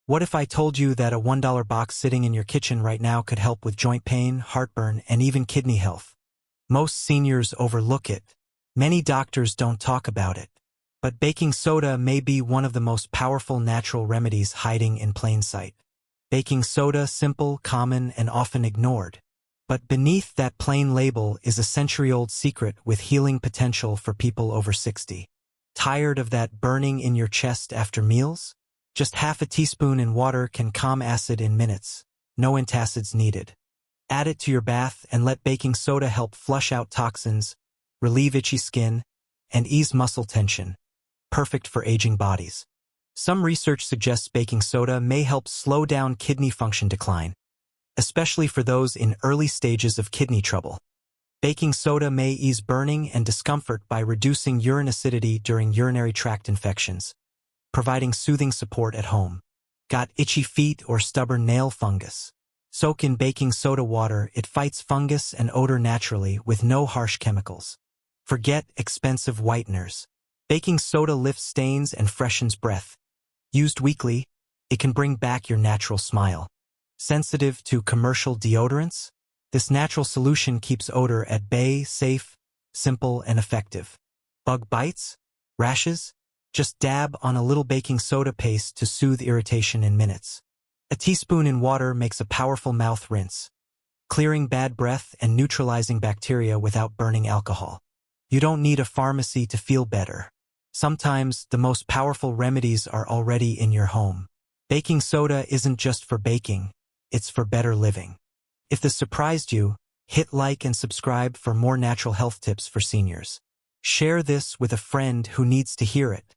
What if I told you that a $1 box sitting in your kitchen right now could help with joint pain, heartburn, and even kidney health? Most seniors overlook it. Many doctors don't talk about it. But baking soda may be one of the most powerful natural remedies hiding in plain sight. Baking soda, simple, common, and often ignored. But beneath that plain label is a century-old secret with healing potential for people over 60. Tired of that burning in your chest after meals? Just half a teaspoon in water can calm acid in minutes. No antacids needed. Add it to your bath and let baking soda help flush out toxins, relieve itchy skin, and ease muscle tension. Perfect for aging bodies. Some research suggests baking soda may help slow down kidney function decline, especially for those in early stages of kidney trouble. Baking soda may ease burning and discomfort by reducing urine acidity during urinary tract infections, providing soothing support at home. Got itchy feet or stubborn nail fungus? Soak in baking soda water. It fights fungus and odor naturally with no harsh chemicals. Forget expensive whiteners. Baking soda lifts stains and freshens breath. Used weekly, it can bring back your natural smile. Sensitive to commercial deodorants? This natural solution keeps odor at bay, safe, simple, and effective. Bug bites? Rashes? Just dab on a little baking soda paste to soothe irritation in minutes. A teaspoon in water makes a powerful mouth rinse, clearing bad breath and neutralizing bacteria without burning alcohol. You don't need a pharmacy to feel better. Sometimes the most powerful remedies are already in your home. Baking soda isn't just for baking, it's for better living. If this surprised you, hit like and subscribe for more natural health tips for seniors. Share this with a friend who needs to hear it.